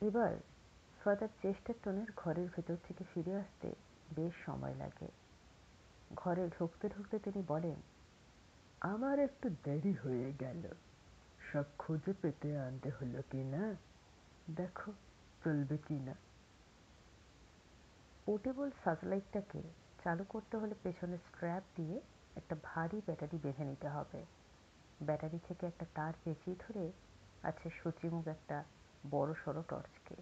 এবার ফাদার চেস্টারটনের ঘরের ভেতর থেকে ফিরে আসতে বেশ সময় লাগে। ঘরে ঢুকতে ঢুকতে তিনি বলেন, আমার একটু দেরি হয়ে গেল। সব খুঁজে পেতে আনতে হলো কি না, দেখো চলবে কি না। পোর্টেবল সার্চলাইটটাকে চালু করতে হলে পেছনে স্ট্র্যাপ দিয়ে একটা ভারী ব্যাটারি বেঁধে নিতে হবে। ব্যাটারি থেকে একটা তার পেঁচিয়ে ধরে আছে সূচিমুখ একটা বড় সড়ো টর্চকে।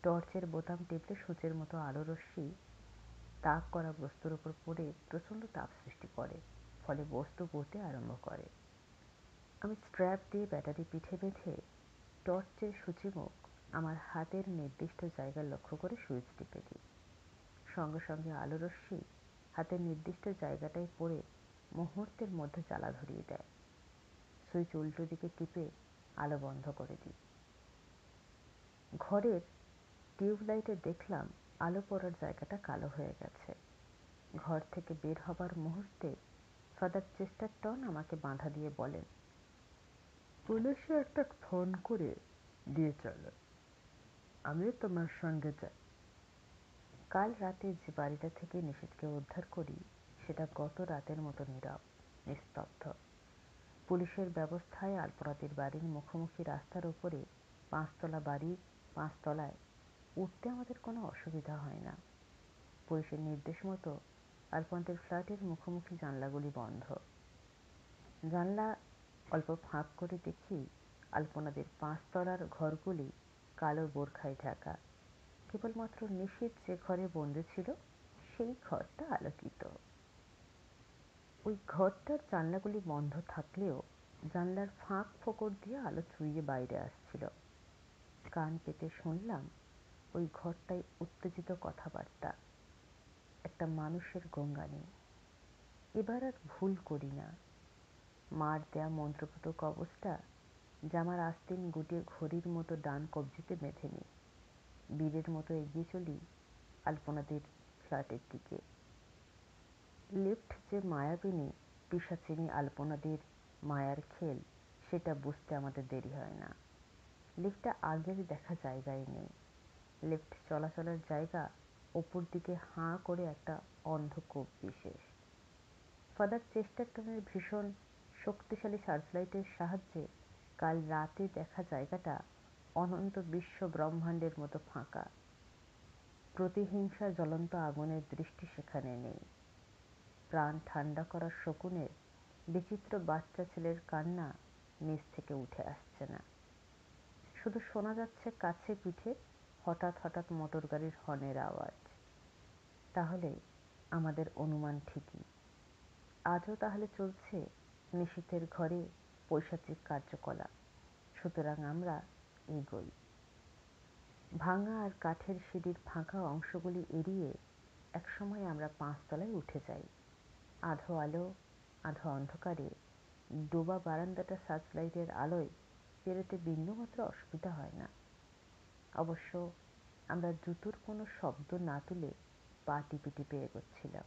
টর্চের বোতাম টিপলে সূচের মতো আলো রশ্মি তাক করা বস্তুর উপর পড়ে প্রচণ্ড তাপ সৃষ্টি করে, ফলে বস্তু গড়তে আরম্ভ করে। আমি স্ট্র্যাপ দিয়ে ব্যাটারি পিঠে বেঁধে টর্চের সূচিমুখ আমার হাতের নির্দিষ্ট জায়গায় লক্ষ্য করে সুইচ টিপে দিই। সঙ্গে সঙ্গে আলো রশ্মি হাতের নির্দিষ্ট জায়গাটায় পড়ে মুহূর্তের মধ্যে জ্বালা ধরিয়ে দেয়। সুইচ উল্টো দিকে টিপে আলো বন্ধ করে দিই। ঘরের টিউবলাইটে দেখলাম আলো পড়ার জায়গাটা কালো হয়ে গেছে। ঘর থেকে বের হবার মুহূর্তে ফাদার চেস্টারটন আমাকে বাধা দিয়ে বলেন, পুলিশে একটা ফোন করে দিয়ে চলো, আমিও তোমার সঙ্গে যাই। কাল রাতে যে বাড়িটা থেকে নিশীথকে উদ্ধার করি সেটা গত রাতের মতো নীরব, নিস্তব্ধ। পুলিশের ব্যবস্থায় আলপনাদির বাড়ির মুখোমুখি রাস্তার উপরে 5 তলা বাড়ি, 5 তলায় উঠতে আমাদের কোনো অসুবিধা হয় না। পুলিশের নির্দেশ মতো আলপনাদির ফ্ল্যাটের মুখোমুখি জানলাগুলি বন্ধ। জানলা অল্প ফাঁক করে দেখি আলপনাদির 5 তলার ঘরগুলি কালো বোরখায় ঢাকা। কেবলমাত্র নিশীথ যে ঘরে বন্দি ছিল সেই ঘরটা আলোকিত। ওই ঘরটার জানলাগুলি বন্ধ থাকলেও জানলার ফাঁক ফোকর দিয়ে আলো চুইয়ে বাইরে আসছিল। কান পেতে শুনলাম ওই ঘরটায় উত্তেজিত কথাবার্তা, একটা মানুষের গঙ্গানি। এবার আর ভুল করি না। মার দেয়া মন্ত্রপুত কবচটা জামার আস্তিন গুটিয়ে ঘড়ির মতো ডান কবজিতে বেঁধে নিই। বীরের মতো এগিয়ে চলি আলপনাদির ফ্ল্যাটের দিকে। লিফট যে মায়াবিনী পিশাচিনী আলপনাদির মায়ার খেল সেটা বুঝতে আমাদের দেরি হয় না। লিফটটা আগের দেখা জায়গায় নেই। লিফট চলাচলের জায়গা ওপর দিকে হাঁ করে একটা অন্ধকূপ বিশেষ। ফাদার চেস্টারটনের ভীষণ শক্তিশালী সার্চলাইটের সাহায্যে কাল রাতে দেখা জায়গাটা অনন্ত বিশ্ব ব্রহ্মাণ্ডের মতো ফাঁকা। প্রতিহিংসা জ্বলন্ত আগুনের দৃষ্টি সেখানে নেই। প্রাণ ঠান্ডা করার শকুনের বিচিত্র বাচ্চা ছেলের কান্না নিচ থেকে উঠে আসছে না। শুধু শোনা যাচ্ছে কাছে পিঠে হঠাৎ হঠাৎ মোটর গাড়ির হর্নের আওয়াজ। তাহলে আমাদের অনুমান ঠিকই। আজও তাহলে চলছে নিশীথের ঘরে পৈশাচিক কার্যকলাপ। সুতরাং আমরা এগোই। ভাঙা আর কাঠের সিঁড়ির ফাঁকা অংশগুলি এড়িয়ে একসময় আমরা 5 তলায় উঠে যাই। আধো আলো আধো অন্ধকারে ডোবা বারান্দাটা সার্চলাইটের আলোয় পেরোতে বিন্দুমাত্র অসুবিধা হয় না। অবশ্য আমরা জুতোর কোনো শব্দ না তুলে পা টিপে টিপে এগোচ্ছিলাম।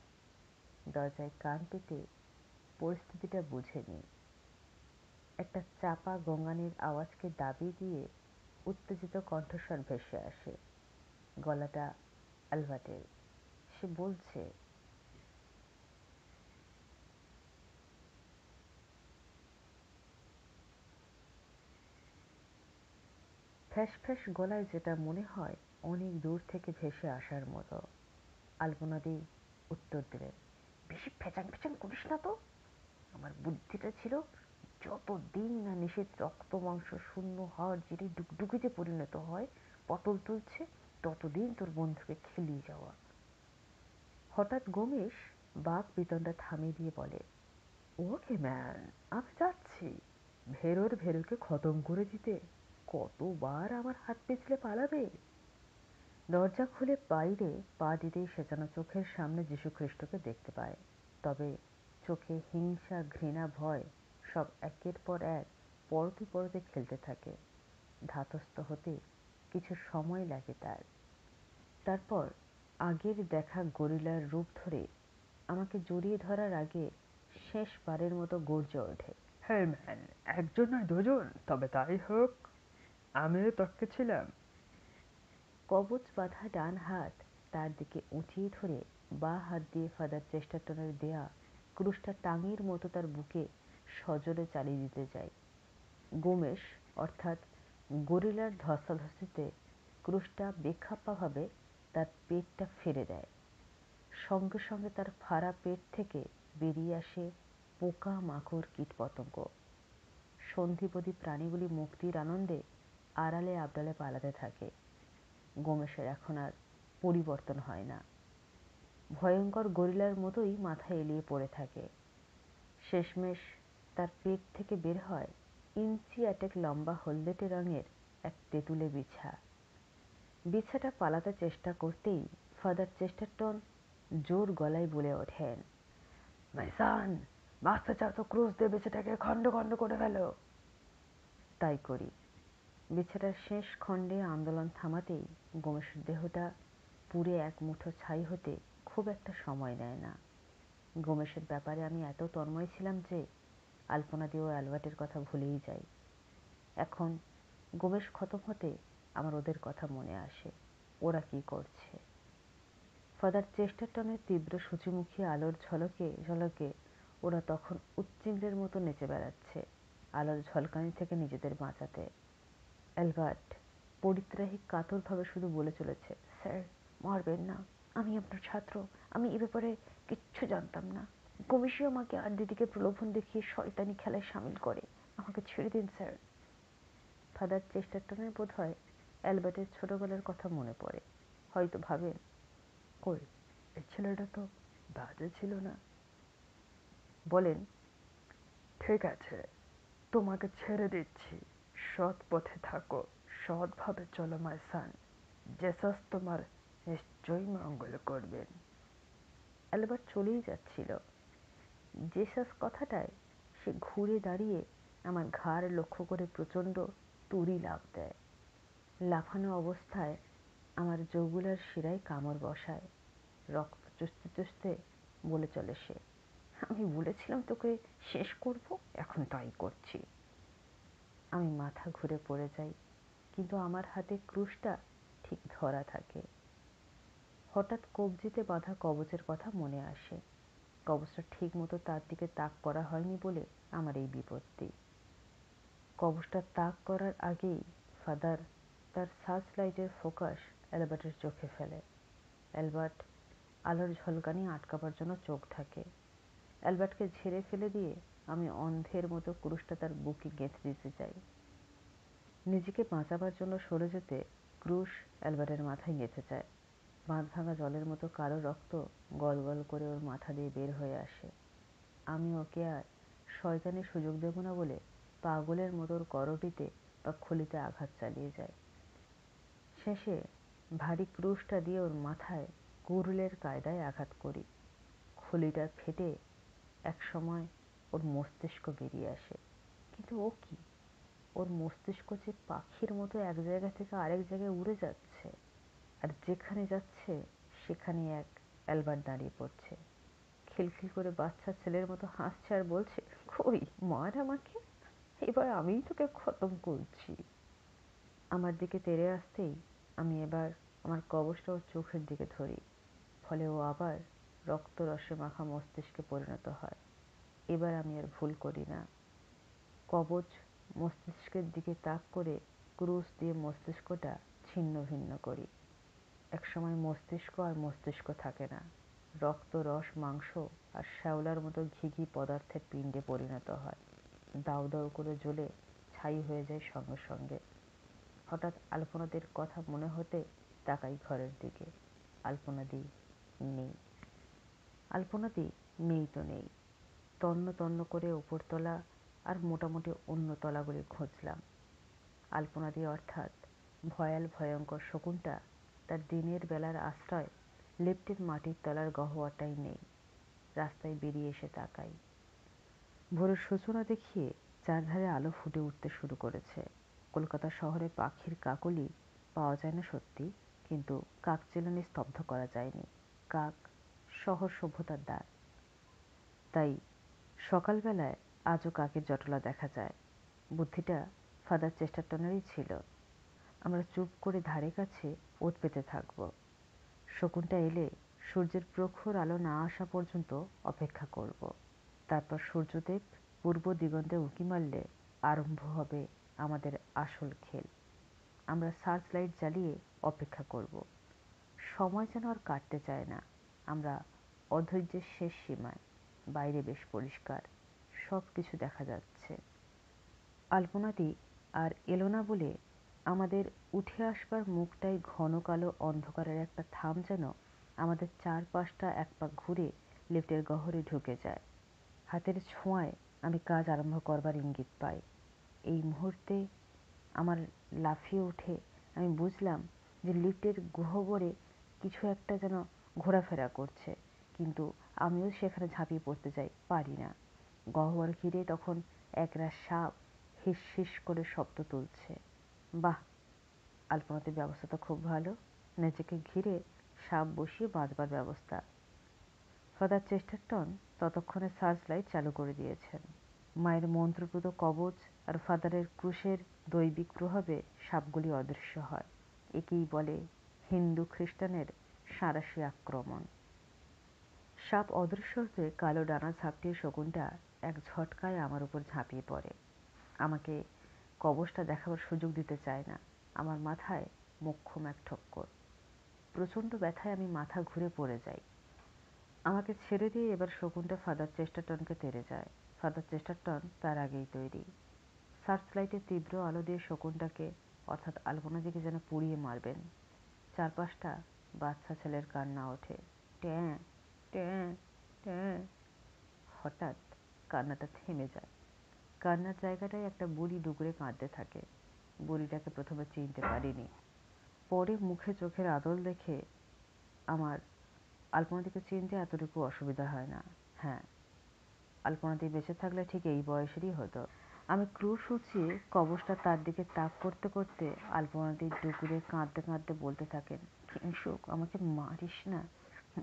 দরজায় কান পেতে পরিস্থিতিটা বুঝে নিই। একটা চাপা গঙ্গানির আওয়াজকে দাবি দিয়ে উত্তেজিত কণ্ঠস্বর ভেসে আসে। গলাটা অ্যালবার্টের। সে বলছে, ফ্যাঁস ফ্যাঁস গলায় যেটা মনে হয় অনেক দূর থেকে ভেসে আসার মতো। আলপনাদি উত্তর দিলেন, বেশি ফেচাং ফেচাং করিস না তো। আমার বুদ্ধিটা ছিল যতদিন না নিষেধ রক্ত মাংস শূন্য হওয়ার জেরে ডুগডুগিতে পরিণত হয়, পটল তুলছে, ততদিন তোর বন্ধুকে খেলিয়ে যাওয়া। হঠাৎ গমেশ বাঘ বিতণ্ডা থামিয়ে দিয়ে বলে, ওকে ম্যান, আমি যাচ্ছি ভেরোর ভেরোকে খতম করে দিতে। কতবার আমার হাত পিছলে পালাবে। দরজা খুলে বাইরে পা দিতেই সে যেন চোখের সামনে যীশুখ্রিস্টকে দেখতে পায়। তবে চোখে হিংসা, ঘৃণা, ভয় সব একের পর এক পরতে পরতে খেলতে থাকে। ধাতস্থ হতে কিছু সময় লাগে তার। তারপর আগের দেখা গরিলার রূপ ধরে আমাকে জড়িয়ে ধরার আগে শেষবারের মতো গর্জে ওঠে, হ্যাঁ ম্যান, একজন নয় দুজন, তবে তাই হোক। আমিও তককে ছিলাম, কবচ বাঁধা ডান হাত তার দিকে উঁচিয়ে ধরে বাঁ হাত দিয়ে ফাদার চেস্টারটনের দেয়া ক্রুশটা টাঙির মতো তার বুকে সজোরে চালিয়ে দিতে যায়। গোমেশ অর্থাৎ গরিলার ধস্তাধস্তিতে ক্রুশটা বেখাপ্পাভাবে তার পেটটা ফেলে দেয়। সঙ্গে সঙ্গে তার ফাড়া পেট থেকে বেরিয়ে আসে পোকা মাকড় কীটপতঙ্গ। সন্ধিপদী প্রাণীগুলি মুক্তির আনন্দে আড়ালে আবডালে পালাতে থাকে। গোমেশের এখন আর পরিবর্তন হয় না, ভয়ঙ্কর গরিলার মতোই মাথা এলিয়ে পড়ে থাকে। শেষমেশ তার পেট থেকে বের হয় ইঞ্চি এটেক লম্বা হলদেটে রঙের এক তেঁতুলে বিছা। বিছাটা পালাতে চেষ্টা করতেই ফাদার চেস্টারটন জোর গলায় বলে ওঠেন, মাই সান, বাঁচতে চাও তো ক্রুশ দিয়ে বিছাটাকে খণ্ড খণ্ড করে ফেলো। তাই করি। বিছাটার শেষ খণ্ডে আন্দোলন থামাতেই গোমেশের দেহটা পুড়ে এক মুঠো ছাই হতে খুব একটা সময় নেয় না। গোমেশের ব্যাপারে আমি এত তন্ময় ছিলাম যে আলপনাদি ও অ্যালবার্টের কথা ভুলেই যাই। এখন গোমেশ খতম হতে আমার ওদের কথা মনে আসে, ওরা কি করছে। ফাদার চেস্টারটনের তীব্র সূচিমুখী আলোর ঝলকে ঝলকে ওরা তখন উচ্চিংড়ের মতো নেচে বেড়াচ্ছে আলোর ঝলকানি থেকে নিজেদের বাঁচাতে। অ্যালবার্ট পরিত্রাহী কাতরভাবে শুধু বলে চলেছে, স্যার মারবেন না, আমি আপনার ছাত্র, আমি এ ব্যাপারে কিচ্ছু জানতাম না। গোমেশই আমাকে আর দিদিকে প্রলোভন দেখিয়ে শয়তানি খেলায় সামিল করে, আমাকে ছেড়ে দিন স্যার। ফাদার চেস্টারটনের বোধ হয় অ্যালবার্টের ছোটবেলার কথা মনে পড়ে। হয়তো ভাবেন, কই এই ছেলেটা তো বাজে ছিল না। বলেন, ঠিক আছে, তোমাকে ছেড়ে দিচ্ছি, সৎ পথে থাকো, সৎভাবে চলো মাই সান, জেসাস তোমার নিশ্চয়ই মঙ্গল করবেন। অ্যালবার্ট চলেই যাচ্ছিল। জেসাস কথাটায় সে ঘুরে দাঁড়িয়ে আমার ঘাড় লক্ষ্য করে প্রচণ্ড তুড়ি লাফ দেয়। লাফানো অবস্থায় আমার যৌগুলার শিরায় কামড় বসায়। রক্ত চুষতে চুষতে বলে চলে সে, আমি বলেছিলাম তোকে শেষ করব, এখন তাই করছি। আমি মাথা ঘুরে পড়ে যাই, কিন্তু আমার হাতে ক্রুশটা ঠিক ধরা থাকে। হঠাৎ কবজিতে বাঁধা কবচের কথা মনে আসে। কবচটা ঠিক মতো তার দিকে তাক করা হয়নি বলে আমার এই বিপত্তি। কবচটা তাক করার আগেই ফাদার তার সার্চ লাইটের ফোকাস অ্যালবার্টের চোখে ফেলে। অ্যালবার্ট আলোর ঝলকানি আটকাবার জন্য চোখ থাকে। অ্যালবার্টকে ঝেড়ে ফেলে দিয়ে আমি অন্ধের মতো ক্রুশটা তার বুকে গেঁথে দিতে চাই। নিজেকে বাঁচাবার জন্য সরে যেতে ক্রুশ অ্যালবার্টের মাথায় গেঁথে যায়। বাঁধ ভাঙা জলের মতো কালো রক্ত গল গল করে ওর মাথা দিয়ে বের হয়ে আসে। আমি ওকে আর শয়তানি সুযোগ দেব না বলে পাগলের মতো ওর করটিতে বা খুলিতে আঘাত চালিয়ে যায়। শেষে ভারী ক্রুশটা দিয়ে ওর মাথায় কুড়ুলের কায়দায় আঘাত করি। খুলিটা ফেটে এক সময় ওর মস্তিষ্ক বেরিয়ে আসে। কিন্তু ও কি, ওর মস্তিষ্ক যে পাখির মতো এক জায়গা থেকে আরেক জায়গায় উড়ে যাচ্ছে, আর যেখানে যাচ্ছে সেখানে এক অ্যালবার্ট দাঁড়িয়ে পড়ছে, খিলখিল করে বাচ্চা ছেলের মতো হাসছে আর বলছে, কই মার আমাকে, এবার আমিই তোকে খতম করছি। আমার দিকে তেড়ে আসতেই আমি এবার আমার কবচটা ওর চোখের দিকে ধরি, ফলে ও আবার রক্ত রসে মাখা মস্তিষ্কে পরিণত হয়। এবার আমি আর ভুল করি না। কবচ মস্তিষ্কের দিকে তাক করে ক্রুশ দিয়ে মস্তিষ্কটা ছিন্ন ভিন্ন করি। একসময় মস্তিষ্ক আর মস্তিষ্ক থাকে না, রক্ত রস মাংস আর শ্যাওলার মতো ঘিঘি পদার্থের পিণ্ডে পরিণত হয়, দাউ দাউ করে জ্বলে ছাই হয়ে যায় সঙ্গে সঙ্গে। হঠাৎ আলপনাদের কথা মনে হতে তাকাই ঘরের দিকে। আলপনাদি নেই। আলপনাদি নেই তো নেই। তন্ন তন্ন করে ওপরতলা আর মোটামুটি অন্য তলাগুলি খুঁজলাম। আলপনাদি অর্থাৎ ভয়াল ভয়ঙ্কর শকুনটা তার দিনের বেলার আশ্রয় লেপ্টের মাটির তলার গহ্বরটাই নেই। রাস্তায় বেরিয়ে এসে তাকাই। ভোরের সূচনা দেখিয়ে চারধারে আলো ফুটে উঠতে শুরু করেছে। কলকাতা শহরে পাখির কাকলি পাওয়া যায় না সত্যি, কিন্তু কাকচিলানি স্তব্ধ করা যায়নি। কাক শহর সভ্যতার দ্বার। তাই সকালবেলায় আজও কাকের জটলা দেখা যায়। বুদ্ধিটা ফাদার চেস্টারটনেরই ছিল। আমরা চুপ করে ধারে কাছে ওত পেতে থাকব। শকুনটা এলে সূর্যের প্রখর আলো না আসা পর্যন্ত অপেক্ষা করব। তারপর সূর্যদেব পূর্ব দিগন্তে উঁকি মারলে আরম্ভ হবে আমাদের আসল খেল। আমরা সার্চ লাইট জ্বালিয়ে অপেক্ষা করব। সময় যেন আর কাটতে চায় না। আমরা অধৈর্যের শেষ সীমায়। বাইরে বেশ পরিষ্কার, সব কিছু দেখা যাচ্ছে। আলপনাদি আর এলো না বলে আমাদের উঠে আসবার মুখটাই ঘন কালো অন্ধকারের একটা থাম যেন আমাদের চারপাশটা এক পাক ঘুরে লিফটের গহ্বরে ঢুকে যায়। হাতের ছোঁয়ায় আমি কাজ আরম্ভ করবার ইঙ্গিত পাই। এই মুহূর্তে আমার লাফিয়ে উঠে আমি বুঝলাম যে লিফটের গহ্বরে কিছু একটা যেন ঘোরাফেরা করছে, কিন্তু আমিও সেখানে ঝাঁপিয়ে পড়তে যাই, পারি না। গহ্বর ঘিরে তখন একরা সাপ হিস হিস করে শব্দ তুলছে। বাহ, আলপনাদের ব্যবস্থা তো খুব ভালো। নিজেকে ঘিরে সাপ বসিয়ে বাঁধবার ব্যবস্থা। ফাদার চেস্টারটন ততক্ষণে সার্চ লাইট চালু করে দিয়েছেন। মায়ের মন্ত্রপুত কবচ আর ফাদারের ক্রুশের দৈবিক প্রভাবে সাপগুলি অদৃশ্য হয়। একেই বলে হিন্দু খ্রিস্টানের সাঁড়াশি আক্রমণ। সাপ অদৃশ্য হতে কালো ডানা ঝাপটিয়ে শকুনটা এক ঝটকায় আমার উপর ঝাঁপিয়ে পড়ে। আমাকে কবচটা দেখাবার সুযোগ দিতে চায় না। আমার মাথায় মোক্ষম এক ঠক্কর। প্রচণ্ড ব্যথায় আমি মাথা ঘুরে পড়ে যাই। আমাকে ছেড়ে দিয়ে এবার শকুনটা ফাদার চেস্টারটনকে তেড়ে যায়। ফাদার চেস্টারটন তার আগেই তৈরি। সার্চ লাইটের তীব্র আলো দিয়ে শকুনটাকে অর্থাৎ আলপনাদিকে যেন পুড়িয়ে মারবেন। চারপাশটা বাচ্চা ছেলের কান্না ওঠে, ট্যাঁ ট্যাঁ ট্যাঁ। হঠাৎ কান্নাটা থেমে যায়। কান্নার জায়গাটায় একটা বুড়ি ডুকরে কাঁদতে থাকে। বুড়িটাকে প্রথমে চিনতে পারিনি, পরে মুখে চোখের আদল দেখে আমার আলপনাদিকে চিনতে এতটুকু অসুবিধা হয় না। হ্যাঁ, আলপনাদি বেঁচে থাকলে ঠিক এই বয়সেরই হতো। আমি ক্রুশ উঁচিয়ে কবচটা তার দিকে তাক করতে করতে আলপনাদির ডুকরে কাঁদতে কাঁদতে বলতে থাকেন, কিংসুক, আমাকে মারিস না।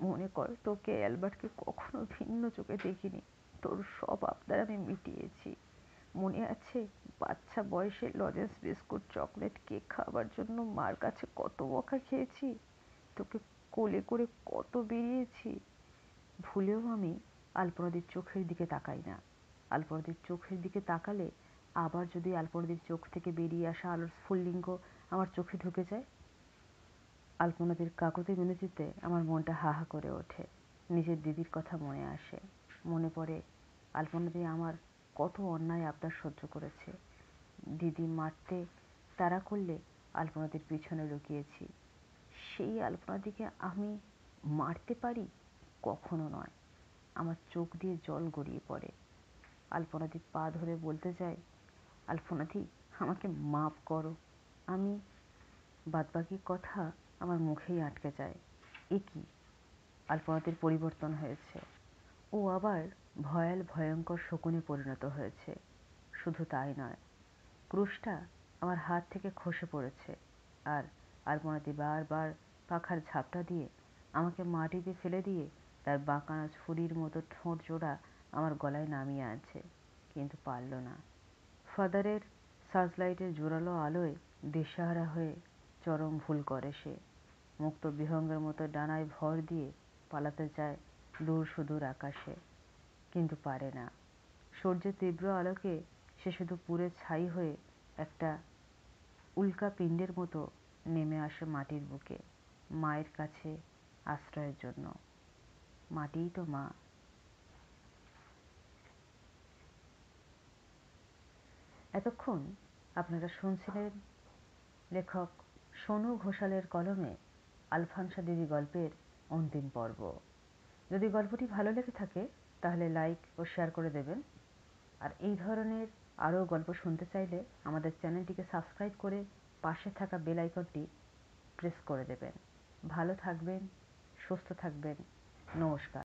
মনে কর তোকে অ্যালবার্টকে কখনো ভিন্ন চোখে দেখিনি। তোর সব আবদার আমি মিটিয়েছি। মনে আছে বাচ্চা বয়সে লজেন্স বিস্কুট চকলেট কেক খাওয়ার জন্য মার কাছে কত বকা খেয়েছি, তোকে কোলে করে কত বেরিয়েছি। ভুলেও আমি আলপনাদির চোখের দিকে তাকাই না। আলপনাদির চোখের দিকে তাকালে আবার যদি আলপনাদির চোখ থেকে বেরিয়ে আসা আলোর স্ফুল্লিঙ্গ আমার চোখে ঢুকে যায়। আলপনাদির কাকুতি মিনতিতে আমার মনটা হা হা করে ওঠে। নিজের দিদির কথা মনে আসে। মনে পড়ে আলপনাদি আমার কত অন্যায় আবদার সহ্য করেছে। দিদি মারতে তাড়া করলে আলপনাদির পিছনে লুকিয়েছি। সেই আলপনাদিকে আমি মারতে পারি? কখনো নয়। আমার চোখ দিয়ে জল গড়িয়ে পড়ে। আলপনাদি পা ধরে বলতে যায়, আলপনাদি আমাকে মাফ করো। আমি বাদবাকি কথা আমার মুখেই আটকে যায়। এ কি, আলপনাদির পরিবর্তন হয়েছে। ও আবার ভয়াল ভয়ঙ্কর শকুনে পরিণত হয়েছে। শুধু তাই নয়, ক্রুশটা আমার হাত থেকে খসে পড়েছে। আর আলপনাদি বারবার পাখার ঝাপটা দিয়ে আমাকে মাটিতে ফেলে দিয়ে তার বাঁকানো ছুরির মতো ঠোঁট জোড়া আমার গলায় নামিয়ে আনছে, কিন্তু পারল না। ফাদারের সার্চলাইটের জোরালো আলোয় দিশেহারা হয়ে চরম ভুল করে সে। মুক্ত বিহঙ্গের মতো ডানায় ভর দিয়ে পালাতে চায় দূর সুদূর আকাশে, কিন্তু পারে না। সূর্যের তীব্র আলোকে সে শুধু পুড়ে ছাই হয়ে একটা উল্কা পিণ্ডের মতো নেমে আসে মাটির বুকে, মায়ের কাছে আশ্রয়ের জন্য। মাটিই তো মা। এতক্ষণ আপনারা শুনছিলেন লেখক সোনু ঘোষালের কলমে আলফানসা দিদি গল্পের অন্তিম পর্ব। যদি গল্পটি ভালো লেগে থাকে তাহলে লাইক ও শেয়ার করে দেবেন। আর এই ধরনের আরও গল্প শুনতে চাইলে আমাদের চ্যানেলটিকে সাবস্ক্রাইব করে পাশে থাকা বেল আইকনটি প্রেস করে দেবেন। ভালো থাকবেন, সুস্থ থাকবেন। নমস্কার।